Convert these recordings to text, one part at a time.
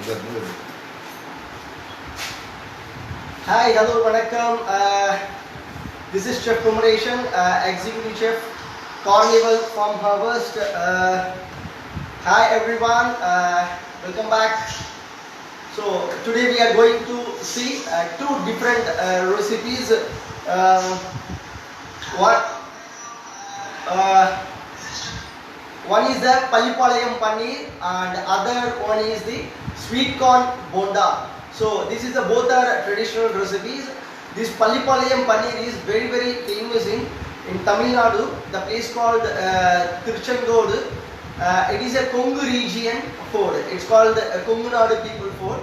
Hi, hello, vanakkam. This is Chef Kumareshan, Executive Chef, Carnival from Harvest. Hi everyone, welcome back. So today we are going to see two different recipes. One is the Pallipalayam paneer and other one is the sweet corn bonda. So this is both are traditional recipes. This Pallipalayam paneer is very famous in Tamil Nadu, the place called Tiruchengodu. It is a Kongu region food. It's called Kongu Nadu people food.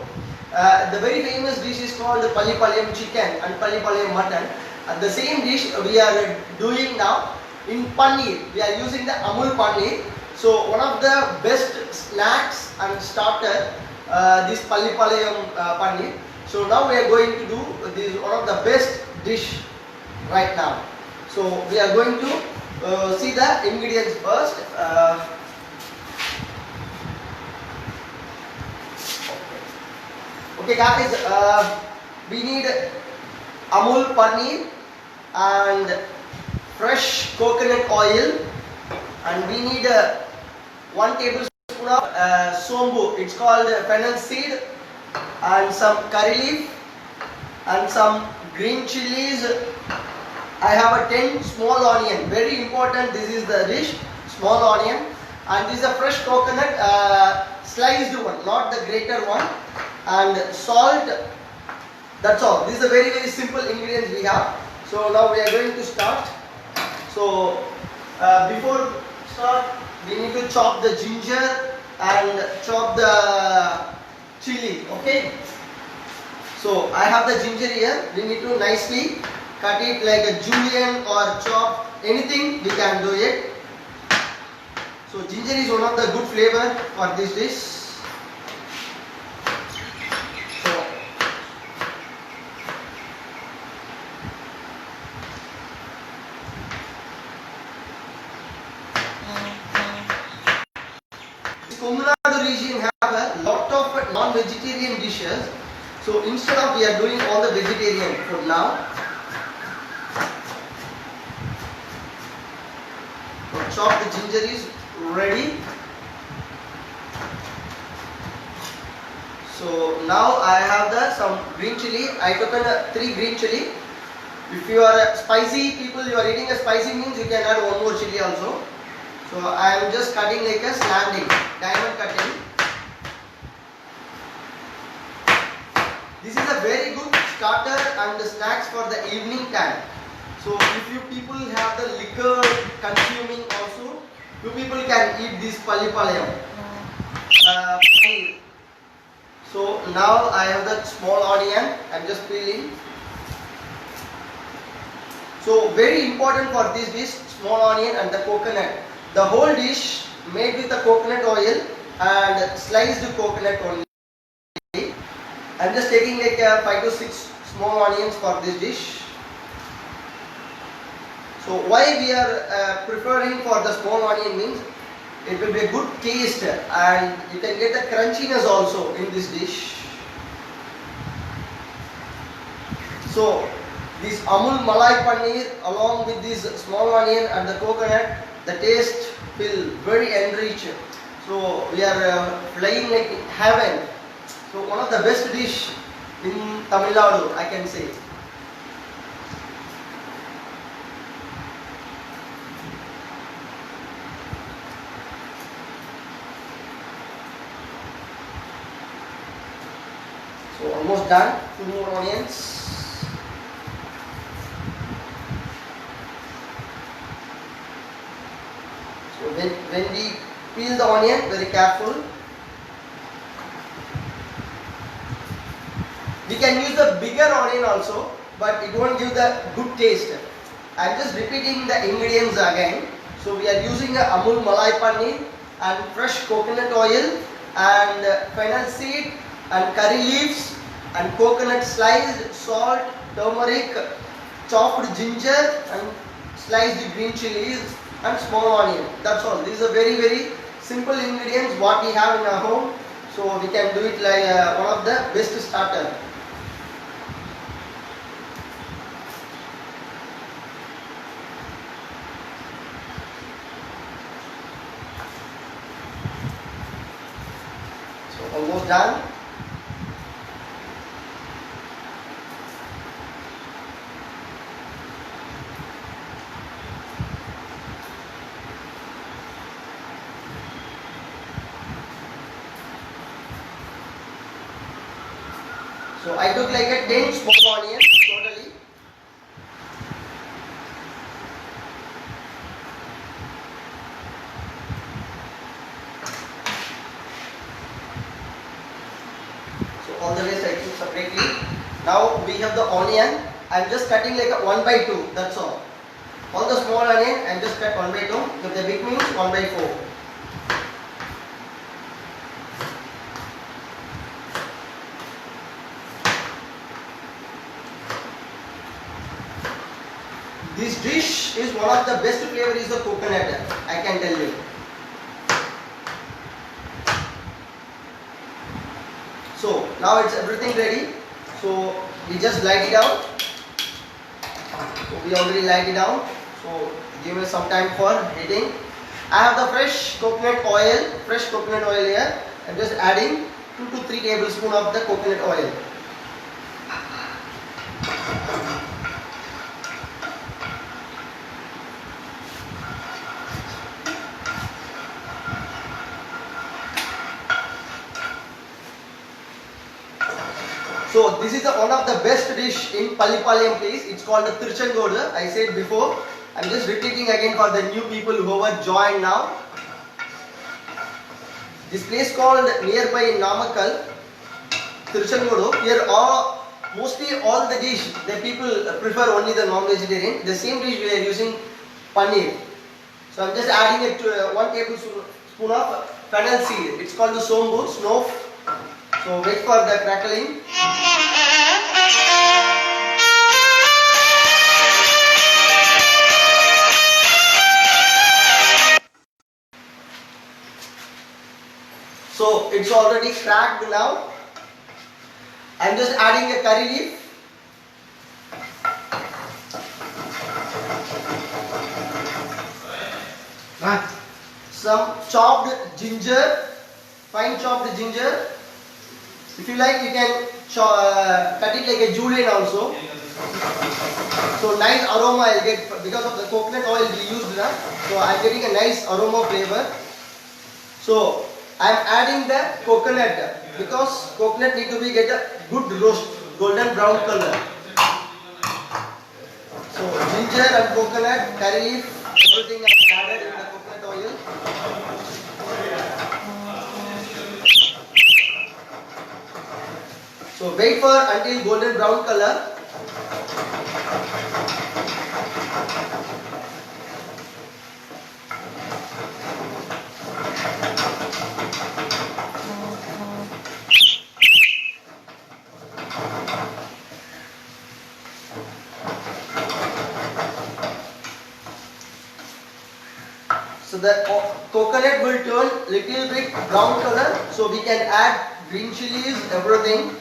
The very famous dish is called Pallipalayam chicken and Pallipalayam mutton. The same dish we are doing now in paneer. We are using the Amul paneer. So one of the best snacks and starter this Pallipalayam paneer. So now we are going to do this one of the best dish right now. So we are going to see the ingredients first. Okay guys, we need Amul paneer and fresh coconut oil, and we need 1 tablespoon of sombu. It's called fennel seed, and some curry leaf and some green chilies. I have a 10 small onion. Very important. This is the dish. Small onion, and this is a fresh coconut, sliced one, not the grated one, and salt. That's all. This is a very simple ingredients we have. So now we are going to start. So before start, we need to chop the ginger and chop the chili. Okay. So I have the ginger here. We need to nicely cut it like a julienne or chop. Anything we can do it. So ginger is one of the good flavor for this dish. Kongu Nadu region have a lot of non-vegetarian dishes. So instead of we are doing all the vegetarian food now. So chop the ginger is ready. So now I have some green chili. I took 3 green chili. If you are spicy people, you are eating a spicy means you can add 1 more chili also. So I am just cutting like a slanting, diamond cutting. This is a very good starter and snacks for the evening time. So if you people have the liquor consuming also, you people can eat this Pallipalayam. So now I have the small onion. I am just peeling. So very important for this dish, small onion and the coconut. The whole dish made with the coconut oil and sliced coconut only. I'm just taking like 5 to 6 small onions for this dish. So why we are preferring for the small onion means it will be a good taste and you can get the crunchiness also in this dish. So this Amul Malai paneer along with this small onion and the coconut, the taste will very enrich. So we are flying like heaven. So one of the best dish in Tamil Nadu, I can say. So almost done. 2 more onions. So when we peel the onion, very careful. We can use the bigger onion also, but it won't give the good taste. I am just repeating the ingredients again. So we are using a Amul Malai paneer and fresh coconut oil and fennel seed and curry leaves and coconut sliced, salt, turmeric, chopped ginger and sliced green chilies and small onion. That's all. These are very simple ingredients what we have in our home. So we can do it like one of the best starter. So almost done. So I took like a 10 small onions totally. So all the rest I took separately. Now we have the onion. I'm just cutting like a 1 by 2. That's all. All the small onion I'm just cut 1 by 2. If the big means 1 by 4. This dish is one of the best flavor is the coconut, I can tell you. So now it's everything ready. So we just light it out. So we already light it down. So give me some time for heating. I have the fresh coconut oil here. I'm just adding 2 to 3 tablespoons of the coconut oil. So this is one of the best dish in Pallipalayam place. It's called the Tirchangodu. I said before. I'm just repeating again for the new people who have joined now. This place called nearby in Namakkal, Tirchangodu. Here mostly all the dish the people prefer only the non-vegetarian. The same dish we are using paneer. So I'm just adding it to 1 tablespoon of fennel seed. It's called the sombu, snow. So wait for the crackling. So it's already cracked now. I'm just adding a curry leaf. Some chopped ginger, fine chopped ginger. If you like, you can cut it like a julienne also. So nice aroma I'll get because of the coconut oil we used now. So I'm getting a nice aroma flavor. So I'm adding the coconut because coconut need to be get a good roast, golden brown color. So ginger and coconut, curry leaf, everything I added in the coconut oil. So wait for until golden brown color. So the coconut will turn little bit brown color. So we can add green chilies, everything.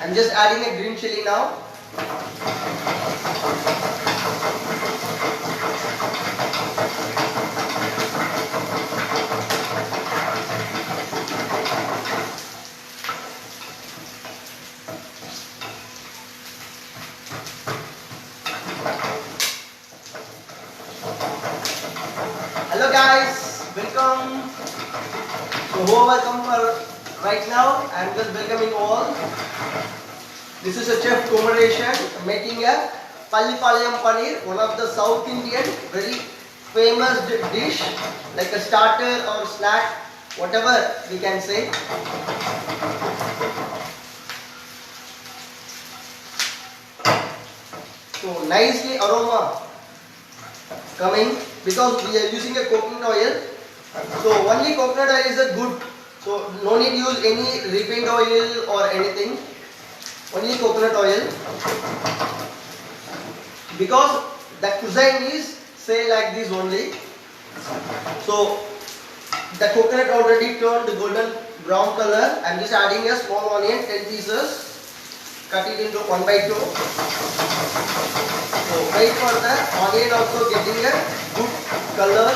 I'm just adding a green chili now. Hello guys, welcome. So whoever come for right now, I'm just welcoming all. This is a chef combination making a Pallipalayam paneer, one of the South Indian very famous dish, like a starter or snack, whatever we can say. So nicely aroma coming because we are using a coconut oil. So only coconut oil is a good. So no need to use any refined oil or anything. Only coconut oil because the cuisine is say like this only. So the coconut already turned golden brown color. I'm just adding a small onion, 10 pieces. Cut it into 1 by 2. So wait for the onion also getting a good color.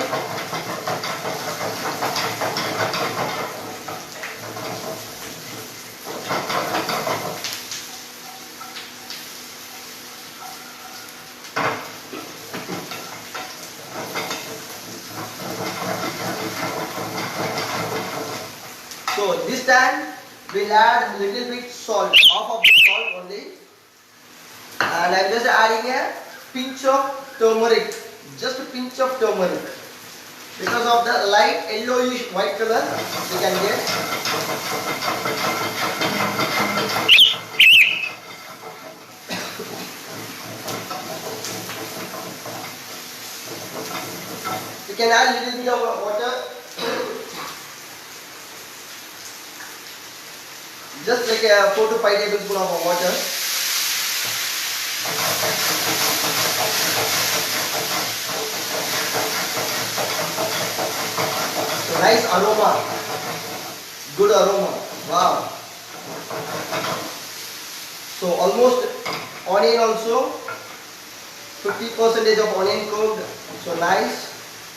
So this time we'll add a little bit salt, half of the salt only, and I'm just adding a pinch of turmeric, just a pinch of turmeric, because of the light yellowish white color we can get. You can add a little bit of water. Just like a 4 to 5 tablespoons of water. So nice aroma, good aroma. Wow. So almost onion also, 50% of onion cooked. So nice.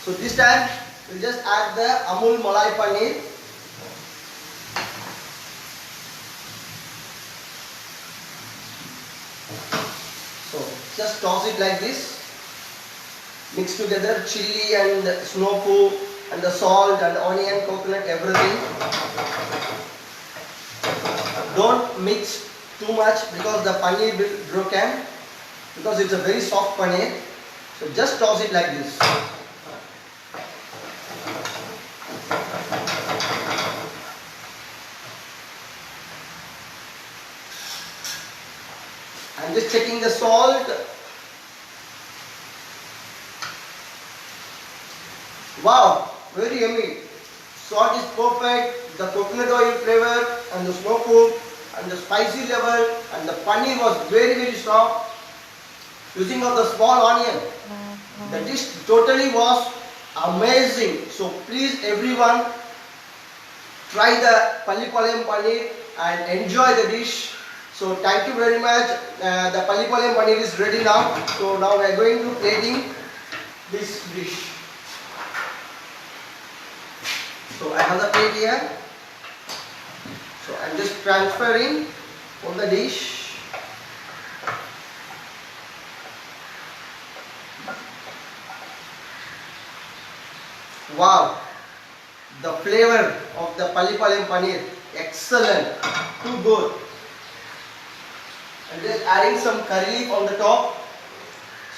So this time we'll just add the Amul Malai Paneer. So just toss it like this. Mix together chili and snow poo and the salt and onion, coconut, everything. Don't mix too much because the paneer will broken, because it's a very soft paneer. So just toss it like this. I'm just checking the salt. Wow, very yummy. Salt is perfect, the coconut oil flavor and the snow poo and the spicy level, and the paneer was very soft. Using of the small onion, the dish totally was amazing. So please everyone try the Pallipalayam paneer and enjoy the dish. So thank you very much. The Pallipalayam paneer is ready now. So now we are going to plating this dish. So I have the plate here. So I am just transferring on the dish. Wow, the flavor of the Pallipalayam paneer, excellent, too good. And just adding some curry leaf on the top.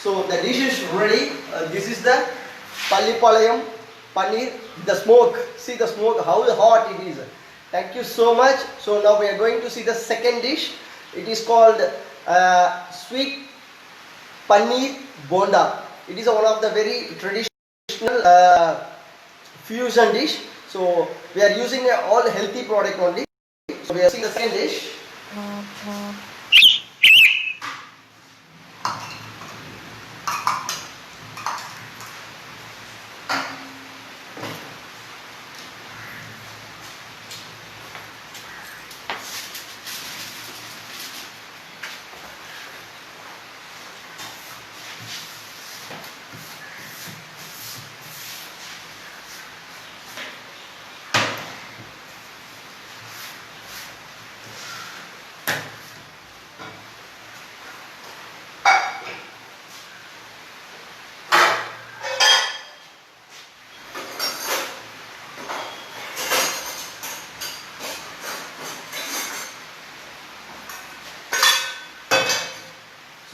So the dish is ready. This is the Pallipalayam paneer. The smoke, see the smoke, how hot it is. Thank you so much. So now we are going to see the second dish. It is called sweet paneer bonda. It is one of the very traditional fusion dish. So we are using all healthy product only. So we are seeing the second dish.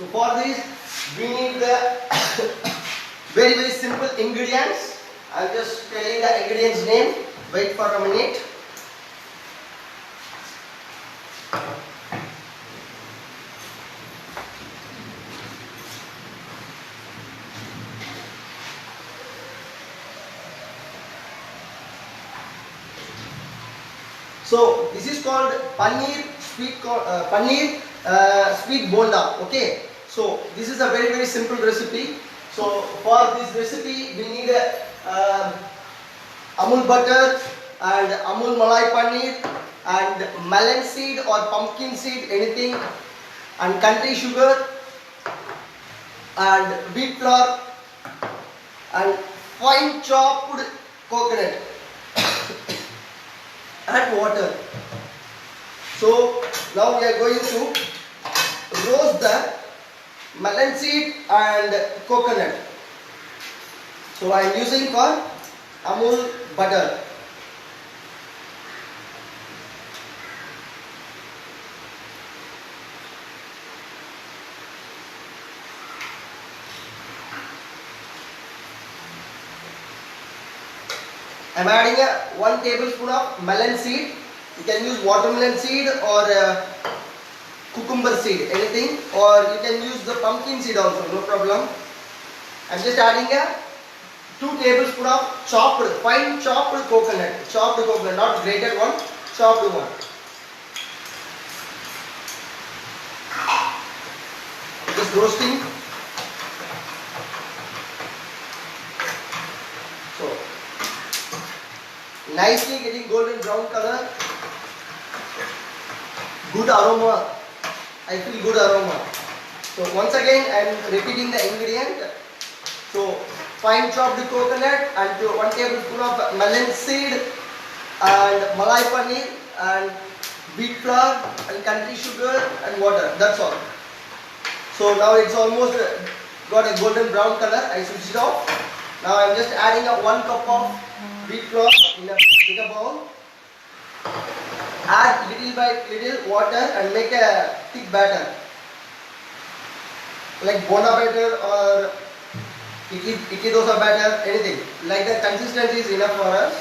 So for this we need the very simple ingredients. I'm just telling the ingredients name. Wait for a minute. So this is called paneer sweet bonda. Okay. So this is a very simple recipe. So for this recipe we need Amul butter and Amul Malai Paneer and melon seed or pumpkin seed, anything, and country sugar and wheat flour and fine chopped coconut and water. So now we are going to roast the melon seed and coconut. So I am using for Amul butter. I am adding 1 tablespoon of melon seed. You can use watermelon seed or cucumber seed, anything, or you can use the pumpkin seed also, no problem. I am just adding 2 tablespoon of fine chopped coconut, not grated one, chopped one. Just roasting. So nicely getting golden brown color. Good aroma. I feel good aroma. So once again I am repeating the ingredient. So fine chopped coconut and 1 tablespoon of melon seed and malai paneer and wheat flour and country sugar and water. That's all. So now it's almost got a golden brown color. I switched it off. Now I am just adding 1 cup of wheat flour in a bigger bowl. Add little by little water and make a thick batter, like bona batter or idli dosa batter, anything. Like the consistency is enough for us.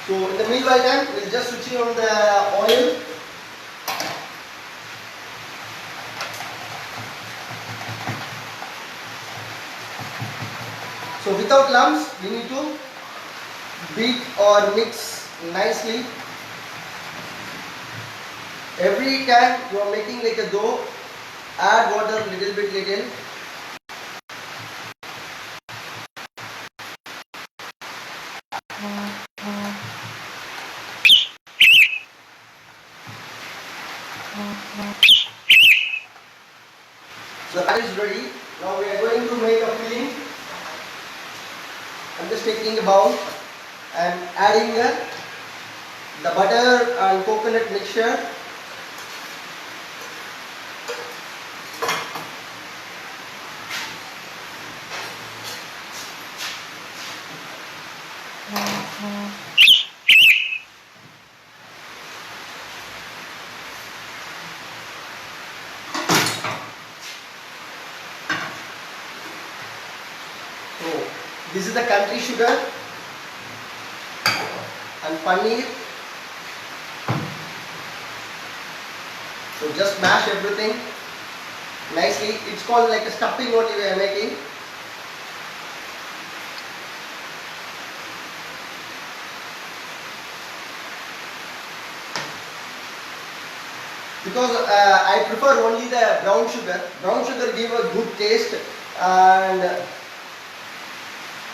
So in the meanwhile time, we'll just switch on the oil. So without lumps, we need to beat or mix nicely. Every time you are making like a dough, add water little bit. So the batter is ready. Now we are going to make a filling. I'm just taking a bowl and adding the butter and coconut mixture. So this is the country sugar and paneer. So just mash everything nicely. It's called like a stuffing what we are making. Because I prefer only the brown sugar. Brown sugar gives a good taste, and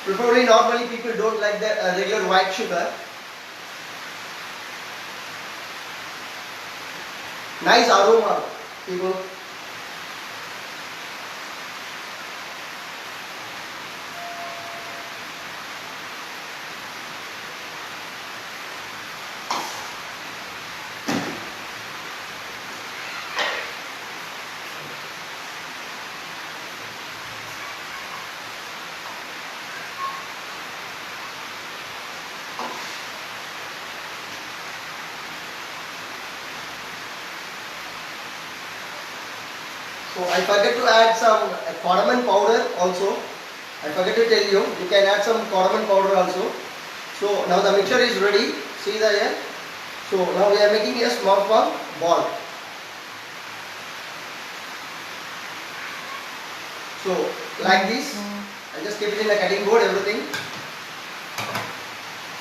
preferably normally people don't like the regular white sugar. Nice aroma, people. So I forget to add some cardamom powder also. I forget to tell you, you can add some cardamom powder also. So now the mixture is ready. See the here. So now we are making a small ball. So like this, I just keep it in a cutting board, everything.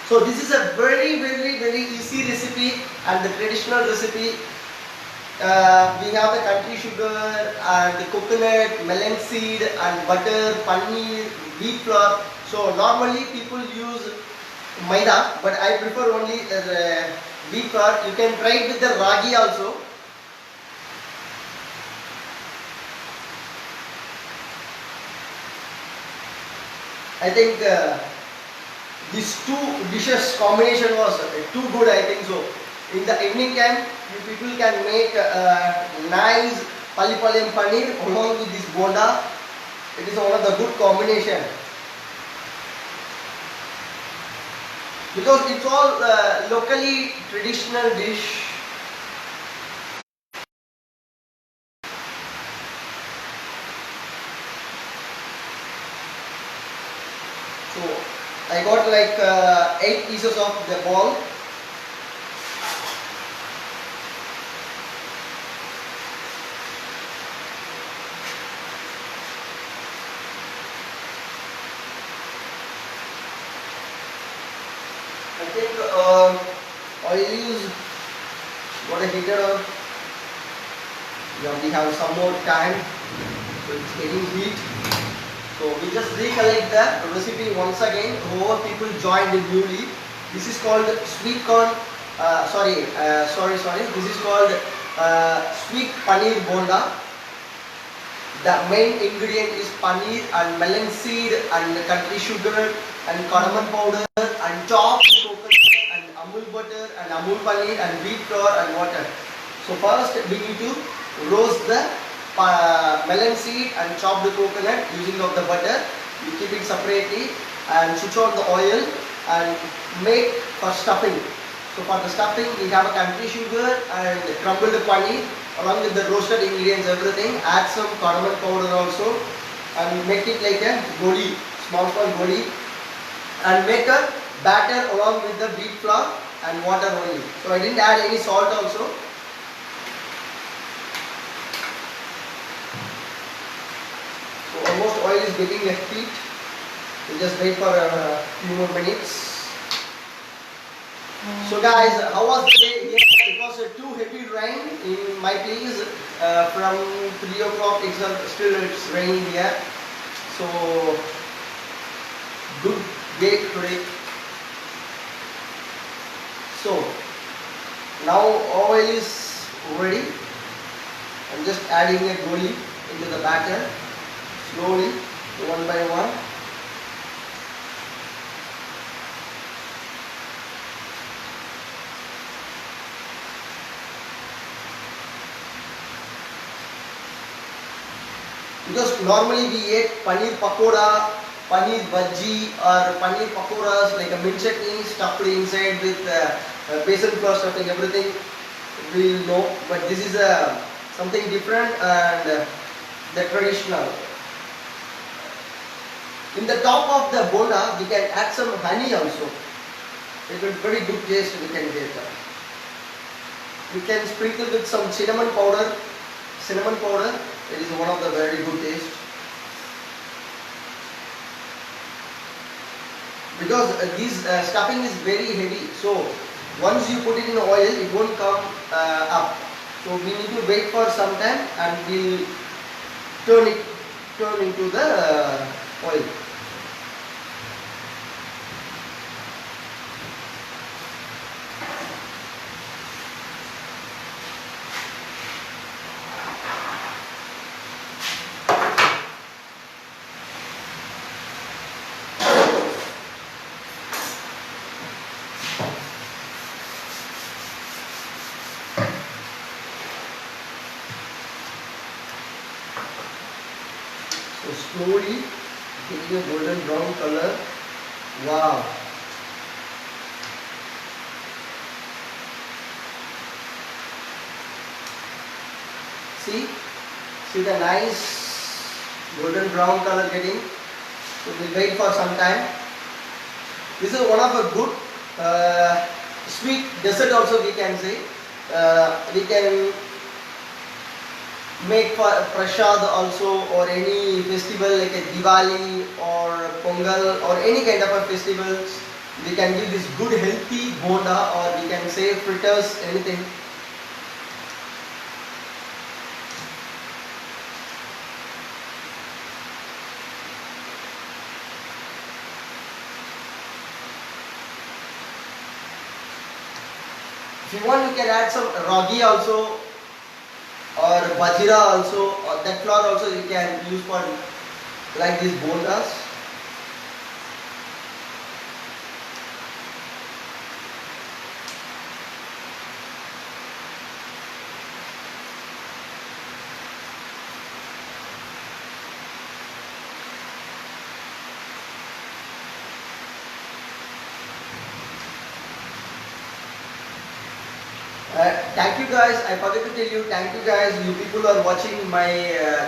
So this is a very easy recipe and the traditional recipe. We have the country sugar and the coconut, melon seed and butter, paneer, wheat flour. So normally people use maida, but I prefer only wheat flour. You can try it with the ragi also. I think these two dishes combination was too good, I think so. In the evening time, you people can make nice palipalayam paneer along with this bonda. It is one of the good combination. Because it's all locally traditional dish. So I got like 8 pieces of the ball. I think oil is got a heater on. Yeah, we have some more time, so it's getting heat. So we just recollect the recipe once again. Whoever people joined newly, this is called sweet corn. Sorry. This is called sweet paneer bonda. The main ingredient is paneer and melon seed and country sugar and cardamom powder and chopped coconut and amul butter and amul paneer and wheat flour and water. So first we need to roast the melon seed and chop the coconut using of the butter. You keep it separately and switch on the oil and make for stuffing. So for the stuffing we have a country sugar and crumbled paneer along with the roasted ingredients, everything. Add some cardamom powder also and make it like a goli, small goli, and make a batter along with the wheat flour and water only. So I didn't add any salt also. So almost oil is getting a heat. We just wait for a few more minutes. So guys, how was the day here? It was too heavy rain in my place. From 3 o'clock it's raining here. So good day today. So now oil is ready. I'm just adding a goli into the batter slowly, one by one. Because normally we eat paneer pakoda, paneer bhaji or paneer pakoras like a mint chutney stuffed inside with basil flour stuffing, everything we know. But this is something different and the traditional. In the top of the bonda we can add some honey also. It will very good taste we can get. We can sprinkle with some cinnamon powder. It is one of the very good taste. Because this stuffing is very heavy, so once you put it in oil, it won't come up. So we need to wait for some time and we'll turn into the oil. So slowly getting a golden brown color. Wow. See the nice golden brown color getting. So we'll wait for some time. This is one of a good sweet dessert also we can say. We can make for prasad also, or any festival like a Diwali or Pongal or any kind of a festivals. We can give this good healthy bonda, or we can say fritters, anything. If you want, you can add some ragi also, or bajira also, or that flour also you can use for like these bondas. Thank you guys. I forgot to tell you. Thank you guys. You people are watching my.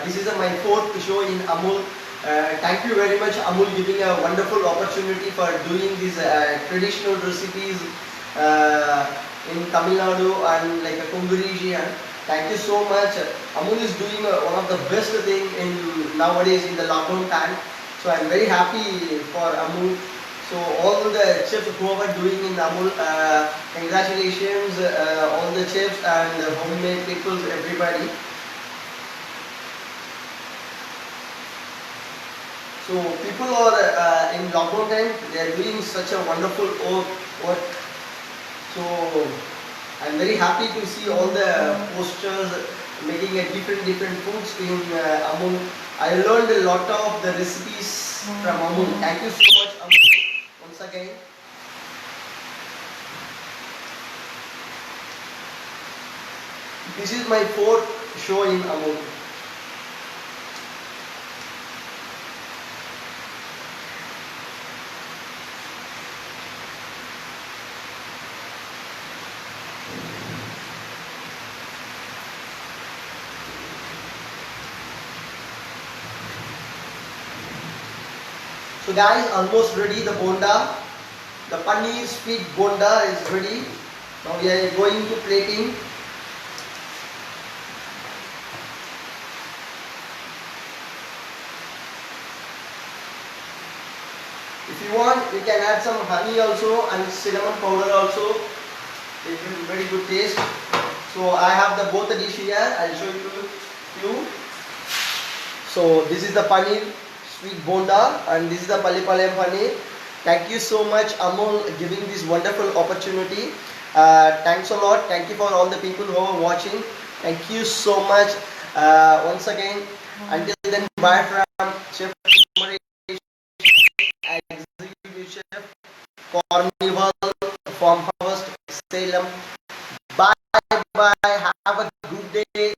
This is my fourth show in Amul. Thank you very much, Amul, giving a wonderful opportunity for doing these traditional recipes in Tamil Nadu and like a Kongu region. Thank you so much. Amul is doing one of the best thing in nowadays in the lockdown time. So I'm very happy for Amul. So all the chefs who are doing in Amul, congratulations, all the chefs and the homemade people, everybody. So people are in lockdown time, they are doing such a wonderful work. So I'm very happy to see all the posters making a different foods in Amul. I learned a lot of the recipes from Amul. Thank you so much, Amul, once again. This is my fourth show in Amul. So guys, almost ready the bonda. The paneer sweet bonda is ready. Now we are going to plating. If you want, you can add some honey also and cinnamon powder also. It will very good taste. So I have the both the dish here. I'll show you. So this is the paneer sweet bonda and this is the Pallipalayam paneer. Thank you so much, Amul, giving this wonderful opportunity. Thanks a lot. Thank you for all the people who are watching. Thank you so much once again. Until then, bye from Chef Executive Chef, Carnival, Farmhouse, Salem. Bye bye. Have a good day.